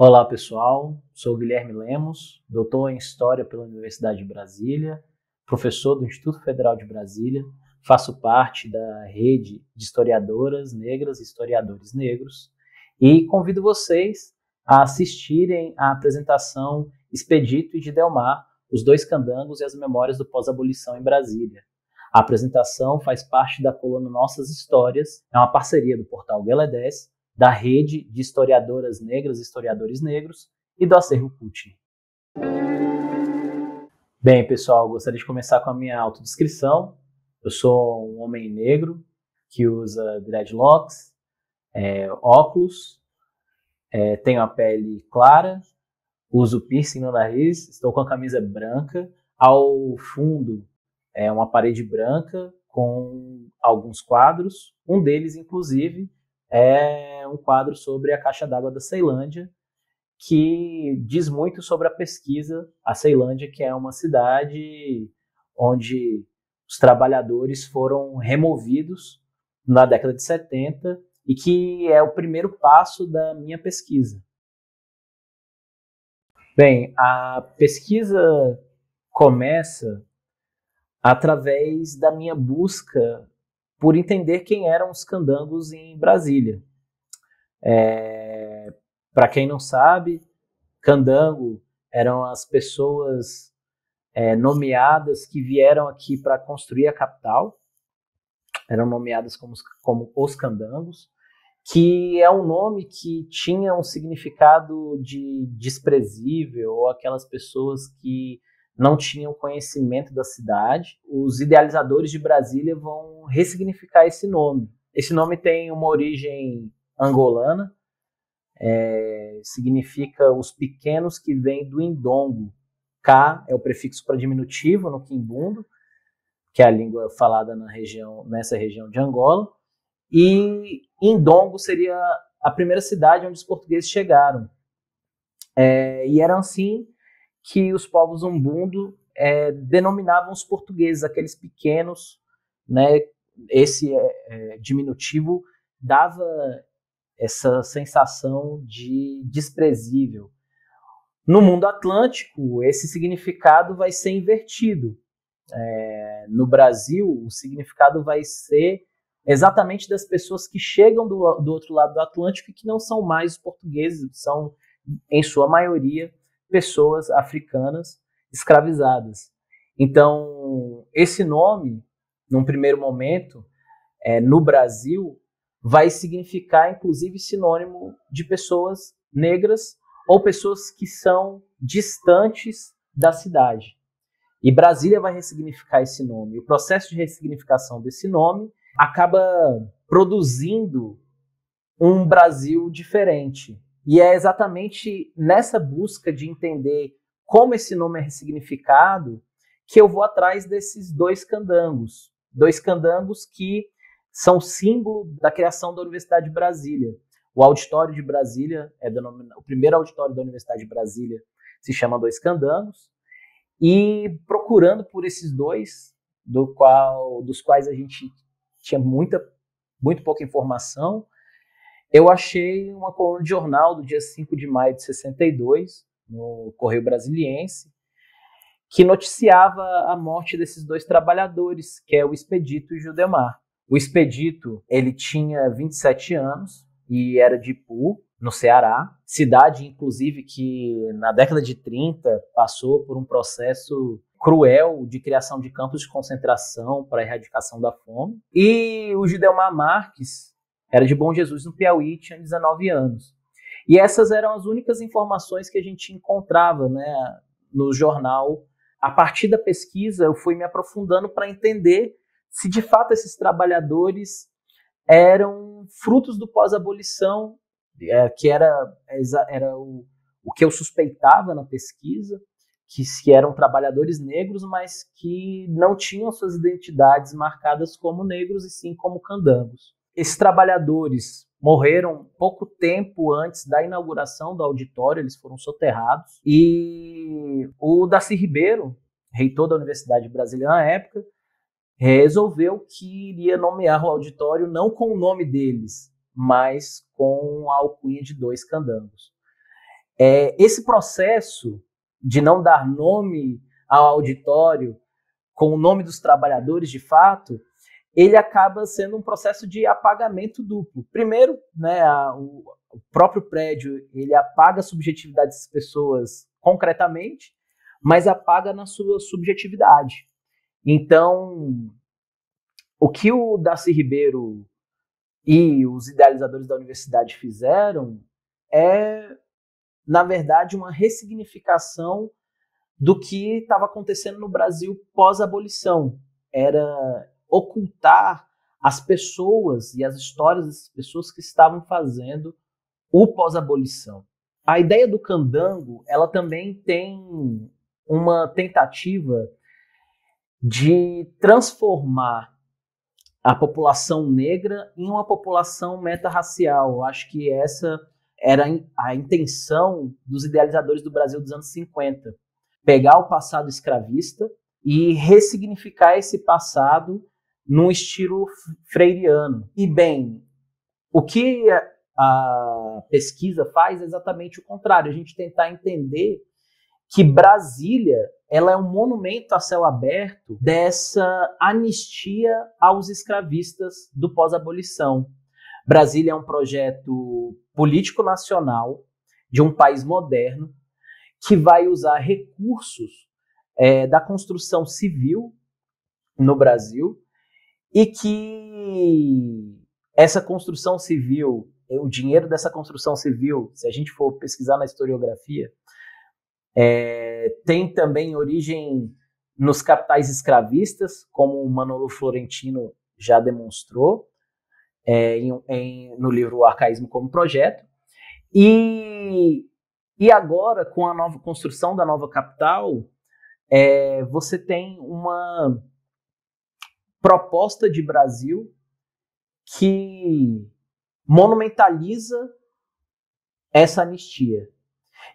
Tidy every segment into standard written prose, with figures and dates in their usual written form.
Olá pessoal, sou Guilherme Lemos, doutor em História pela Universidade de Brasília, professor do Instituto Federal de Brasília, faço parte da rede de historiadoras negras e historiadores negros e convido vocês a assistirem à apresentação Expedito e de Delmar, os dois candangos e as memórias do pós-abolição em Brasília. A apresentação faz parte da coluna Nossas Histórias, é uma parceria do portal Gueledés, da rede de historiadoras negras e historiadores negros e do Acervo CUT. Bem, pessoal, gostaria de começar com a minha autodescrição. Eu sou um homem negro que usa dreadlocks, óculos, tenho a pele clara, uso piercing no nariz, estou com a camisa branca. Ao fundo é uma parede branca com alguns quadros, um deles, inclusive, é um quadro sobre a caixa d'água da Ceilândia, que diz muito sobre a pesquisa. A Ceilândia, que é uma cidade onde os trabalhadores foram removidos na década de 70 e que é o primeiro passo da minha pesquisa. Bem, a pesquisa começa através da minha busca por entender quem eram os candangos em Brasília. Para quem não sabe, candango eram as pessoas nomeadas que vieram aqui para construir a capital, eram nomeadas como os candangos, que é um nome que tinha um significado de desprezível, ou aquelas pessoas que não tinham conhecimento da cidade. Os idealizadores de Brasília vão ressignificar esse nome. Esse nome tem uma origem angolana, significa os pequenos que vêm do indongo. K é o prefixo para diminutivo no quimbundo, que é a língua falada nessa região de Angola, e Indongo seria a primeira cidade onde os portugueses chegaram. E era assim que os povos umbundo denominavam os portugueses, aqueles pequenos, né? Esse diminutivo dava essa sensação de desprezível. No mundo atlântico, esse significado vai ser invertido. No Brasil, o significado vai ser exatamente das pessoas que chegam do outro lado do Atlântico e que não são mais os portugueses, são, em sua maioria, pessoas africanas escravizadas. Então, esse nome, num primeiro momento, no Brasil, vai significar, inclusive, sinônimo de pessoas negras ou pessoas que são distantes da cidade. E Brasília vai ressignificar esse nome. O processo de ressignificação desse nome acaba produzindo um Brasil diferente. E é exatamente nessa busca de entender como esse nome é ressignificado que eu vou atrás desses dois candangos. Dois candangos que são símbolo da criação da Universidade de Brasília. O auditório de Brasília, o primeiro auditório da Universidade de Brasília se chama Dois Candangos. E procurando por esses dois, dos quais a gente tinha muito pouca informação, eu achei uma coluna de jornal do dia 5 de maio de 62, no Correio Brasiliense, que noticiava a morte desses dois trabalhadores, que é o Expedito e o Judemar. O Expedito, ele tinha 27 anos e era de Ipu, no Ceará, cidade, inclusive, que na década de 30 passou por um processo cruel de criação de campos de concentração para a erradicação da fome. E o Gidelmar Marques era de Bom Jesus, no Piauí, tinha 19 anos. E essas eram as únicas informações que a gente encontrava, né, no jornal. A partir da pesquisa, eu fui me aprofundando para entender se, de fato, esses trabalhadores eram frutos do pós-abolição, que era o que eu suspeitava na pesquisa, que eram trabalhadores negros, mas que não tinham suas identidades marcadas como negros e sim como candangos. Esses trabalhadores morreram pouco tempo antes da inauguração do auditório, eles foram soterrados, e o Darcy Ribeiro, reitor da Universidade de Brasília na época, resolveu que iria nomear o auditório não com o nome deles, mas com a alcunha de Dois Candangos. Esse processo de não dar nome ao auditório com o nome dos trabalhadores de fato, ele acaba sendo um processo de apagamento duplo. Primeiro, né, o próprio prédio ele apaga a subjetividade dessas pessoas concretamente, mas apaga na sua subjetividade. Então, o que o Darcy Ribeiro e os idealizadores da universidade fizeram é, na verdade, uma ressignificação do que estava acontecendo no Brasil pós-abolição. Era ocultar as pessoas e as histórias dessas pessoas que estavam fazendo o pós-abolição. A ideia do candango, ela também tem uma tentativa de transformar a população negra em uma população metarracial. Eu acho que essa era a intenção dos idealizadores do Brasil dos anos 50. Pegar o passado escravista e ressignificar esse passado num estilo freiriano. E, bem, o que a pesquisa faz é exatamente o contrário. A gente tentar entender que Brasília ela é um monumento a céu aberto dessa anistia aos escravistas do pós-abolição. Brasília é um projeto político nacional de um país moderno que vai usar recursos da construção civil no Brasil e que essa construção civil, o dinheiro dessa construção civil, se a gente for pesquisar na historiografia, tem também origem nos capitais escravistas, como o Manolo Florentino já demonstrou no livro O Arcaísmo como Projeto. E agora, com a nova construção da nova capital, você tem uma proposta de Brasil que monumentaliza essa anistia.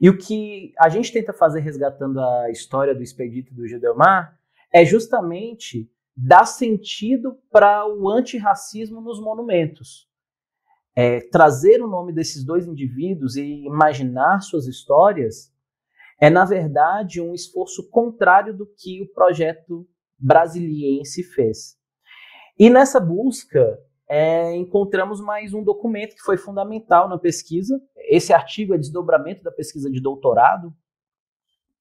E o que a gente tenta fazer resgatando a história do Expedito e do Gildomar é justamente dar sentido para o antirracismo nos monumentos. Trazer o nome desses dois indivíduos e imaginar suas histórias é, na verdade, um esforço contrário do que o projeto brasiliense fez. E nessa busca, encontramos mais um documento que foi fundamental na pesquisa. Esse artigo é desdobramento da pesquisa de doutorado,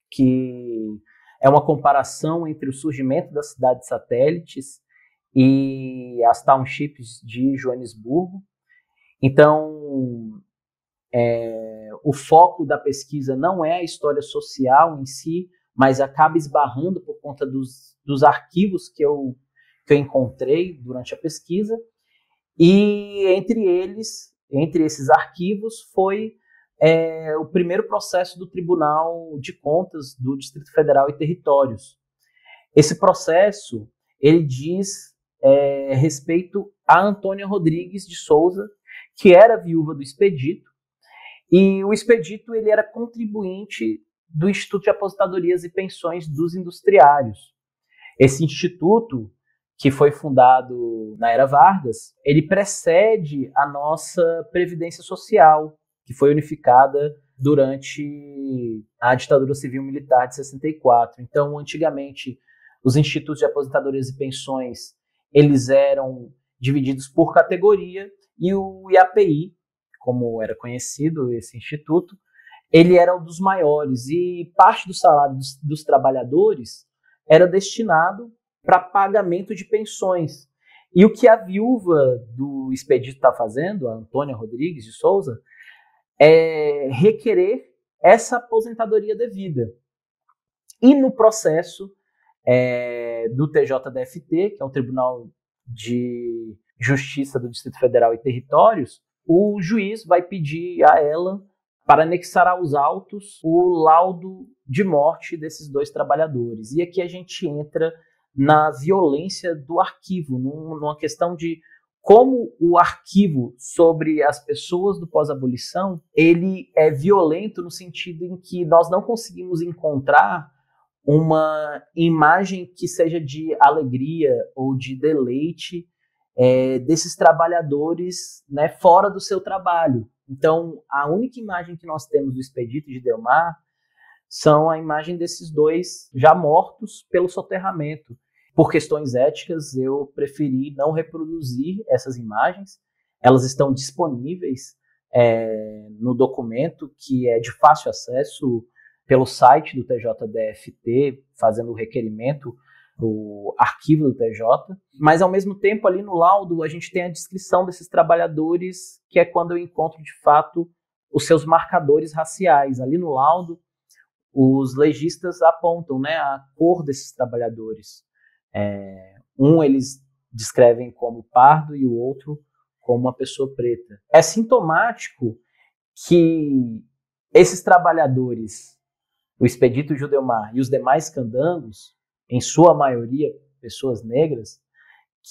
que é uma comparação entre o surgimento das cidades satélites e as townships de Joanesburgo. Então, o foco da pesquisa não é a história social em si, mas acaba esbarrando por conta dos arquivos que eu encontrei durante a pesquisa. E entre esses arquivos, foi o primeiro processo do Tribunal de Contas do Distrito Federal e Territórios. Esse processo, ele diz respeito a Antônia Rodrigues de Souza, que era viúva do Expedito, e o Expedito ele era contribuinte do Instituto de Aposentadorias e Pensões dos Industriários. Esse instituto, que foi fundado na Era Vargas, ele precede a nossa Previdência Social, que foi unificada durante a ditadura civil-militar de 64. Então, antigamente, os institutos de aposentadorias e pensões, eles eram divididos por categoria, e o IAPI, como era conhecido esse instituto, ele era um dos maiores, e parte do salário dos trabalhadores era destinado para pagamento de pensões. E o que a viúva do Expedito está fazendo, a Antônia Rodrigues de Souza, é requerer essa aposentadoria devida. E no processo do TJDFT, que é o Tribunal de Justiça do Distrito Federal e Territórios, o juiz vai pedir a ela para anexar aos autos o laudo de morte desses dois trabalhadores. E aqui a gente entra na violência do arquivo, numa questão de como o arquivo sobre as pessoas do pós-abolição, ele é violento no sentido em que nós não conseguimos encontrar uma imagem que seja de alegria ou de deleite desses trabalhadores, né, fora do seu trabalho. Então, a única imagem que nós temos do Expedito de Delmar são a imagem desses dois já mortos pelo soterramento. Por questões éticas, eu preferi não reproduzir essas imagens. Elas estão disponíveis no documento, que é de fácil acesso pelo site do TJDFT, fazendo o requerimento o arquivo do TJ, mas ao mesmo tempo ali no laudo a gente tem a descrição desses trabalhadores, que é quando eu encontro de fato os seus marcadores raciais. Ali no laudo os legistas apontam, né, a cor desses trabalhadores. Eles descrevem como pardo e o outro como uma pessoa preta. É sintomático que esses trabalhadores, o Expedito Judelmar e os demais candangos, em sua maioria pessoas negras,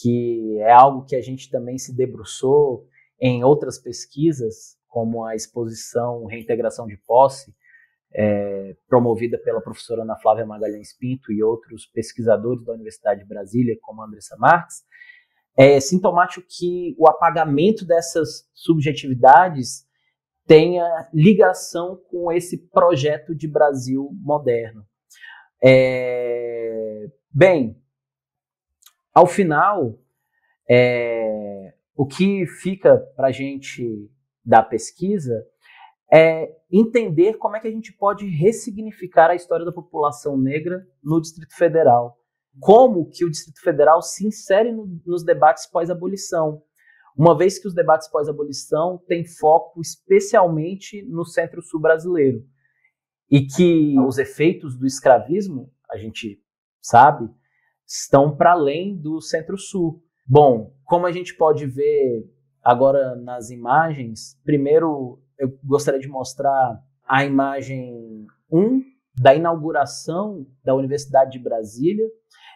que é algo que a gente também se debruçou em outras pesquisas, como a exposição Reintegração de Posse, promovida pela professora Ana Flávia Magalhães Pinto e outros pesquisadores da Universidade de Brasília, como a Andressa Marques. É sintomático que o apagamento dessas subjetividades tenha ligação com esse projeto de Brasil moderno. Bem, ao final, o que fica para a gente da pesquisa é entender como é que a gente pode ressignificar a história da população negra no Distrito Federal. Como que o Distrito Federal se insere nos debates pós-abolição, uma vez que os debates pós-abolição têm foco especialmente no Centro-Sul brasileiro, e que os efeitos do escravismo, a gente sabe, estão para além do Centro-Sul. Bom, como a gente pode ver agora nas imagens, primeiro eu gostaria de mostrar a imagem 1 da inauguração da Universidade de Brasília.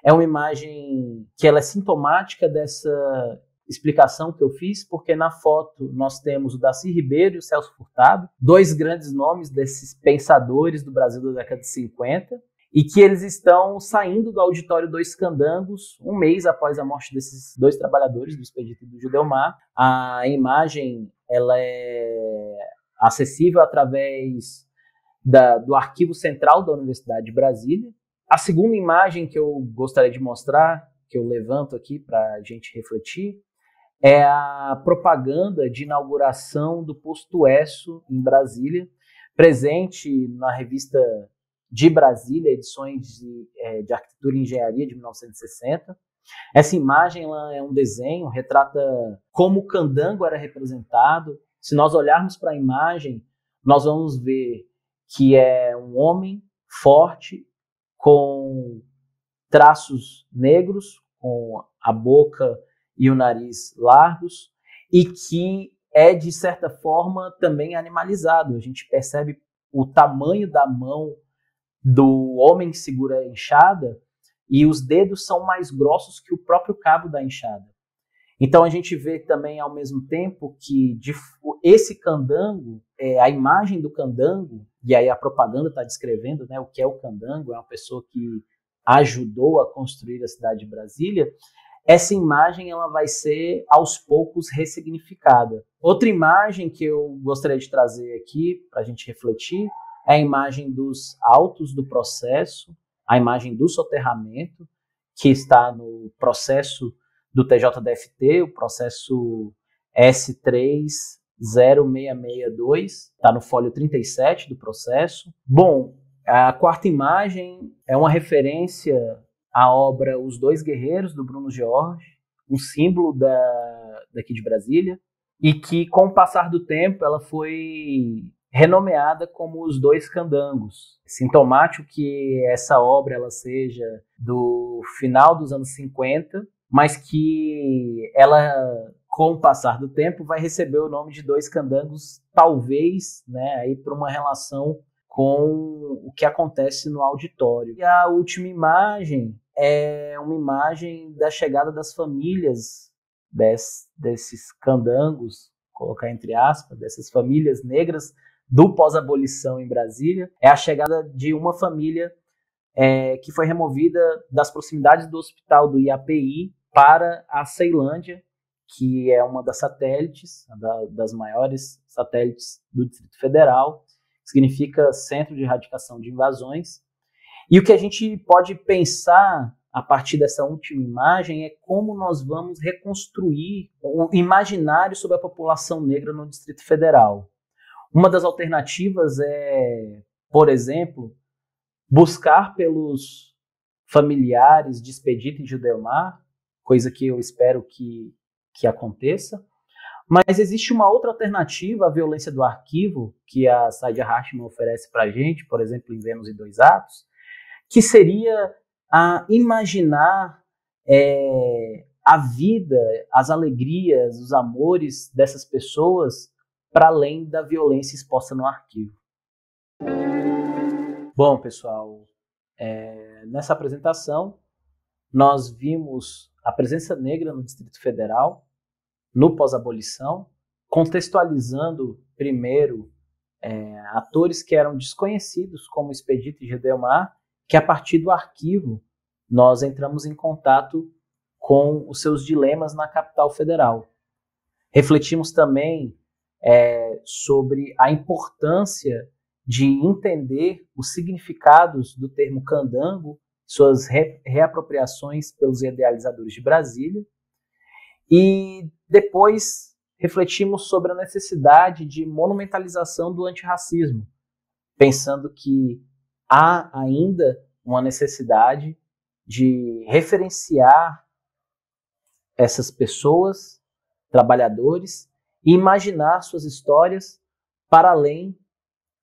É uma imagem que ela é sintomática dessa explicação que eu fiz, porque na foto nós temos o Darcy Ribeiro e o Celso Furtado, dois grandes nomes desses pensadores do Brasil da década de 50, e que eles estão saindo do auditório dos Candangos um mês após a morte desses dois trabalhadores do Expedito e do Judelmar. A imagem ela é acessível através do Arquivo Central da Universidade de Brasília. A segunda imagem que eu gostaria de mostrar, que eu levanto aqui para a gente refletir, é a propaganda de inauguração do Posto Esso em Brasília, presente na revista de Brasília, edições de Arquitetura e Engenharia de 1960. Essa imagem ela é um desenho, retrata como o candango era representado. Se nós olharmos para a imagem, nós vamos ver que é um homem forte, com traços negros, com a boca e o nariz largos, e que é, de certa forma, também animalizado. A gente percebe o tamanho da mão do homem que segura a enxada, e os dedos são mais grossos que o próprio cabo da enxada. Então a gente vê também, ao mesmo tempo, que esse candango, a imagem do candango, e aí a propaganda está descrevendo, né, o que é o candango, é uma pessoa que ajudou a construir a cidade de Brasília. Essa imagem ela vai ser, aos poucos, ressignificada. Outra imagem que eu gostaria de trazer aqui, para a gente refletir, é a imagem dos autos do processo, a imagem do soterramento, que está no processo do TJDFT, o processo S306662, está no fólio 37 do processo. Bom, a quarta imagem é uma referência à obra Os Dois Guerreiros, do Bruno George, um símbolo daqui de Brasília, e que, com o passar do tempo, ela foi renomeada como Os Dois Candangos. Sintomático que essa obra ela seja do final dos anos 50, mas que ela, com o passar do tempo, vai receber o nome de Dois Candangos, talvez, né, aí por uma relação com o que acontece no auditório. E a última imagem é uma imagem da chegada das famílias desses candangos, colocar entre aspas, dessas famílias negras do pós-abolição em Brasília. É a chegada de uma família que foi removida das proximidades do hospital do IAPI para a Ceilândia, que é uma das satélites, das maiores satélites do Distrito Federal, significa Centro de Erradicação de Invasões. E o que a gente pode pensar a partir dessa última imagem é como nós vamos reconstruir o imaginário sobre a população negra no Distrito Federal. Uma das alternativas é, por exemplo, buscar pelos familiares de Expedito e Gildeomar, coisa que eu espero que aconteça. Mas existe uma outra alternativa à violência do arquivo, que a Saidia Hartman oferece para a gente, por exemplo, em Vênus e Dois Atos, que seria a imaginar a vida, as alegrias, os amores dessas pessoas para além da violência exposta no arquivo. Bom, pessoal, nessa apresentação nós vimos a presença negra no Distrito Federal, no pós-abolição, contextualizando primeiro atores que eram desconhecidos, como Expedito e Gildeomar, que a partir do arquivo nós entramos em contato com os seus dilemas na capital federal. Refletimos também sobre a importância de entender os significados do termo candango, suas reapropriações pelos idealizadores de Brasília, e depois refletimos sobre a necessidade de monumentalização do antirracismo, pensando que há ainda uma necessidade de referenciar essas pessoas, trabalhadores, e imaginar suas histórias para além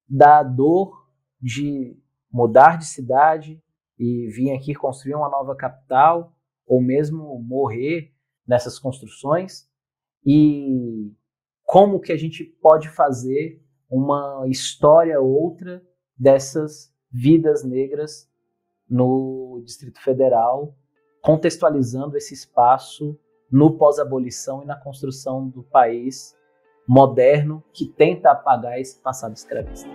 da dor de mudar de cidade e vir aqui construir uma nova capital, ou mesmo morrer nessas construções, e como que a gente pode fazer uma história outra dessas vidas negras no Distrito Federal, contextualizando esse espaço no pós-abolição e na construção do país moderno que tenta apagar esse passado escravista.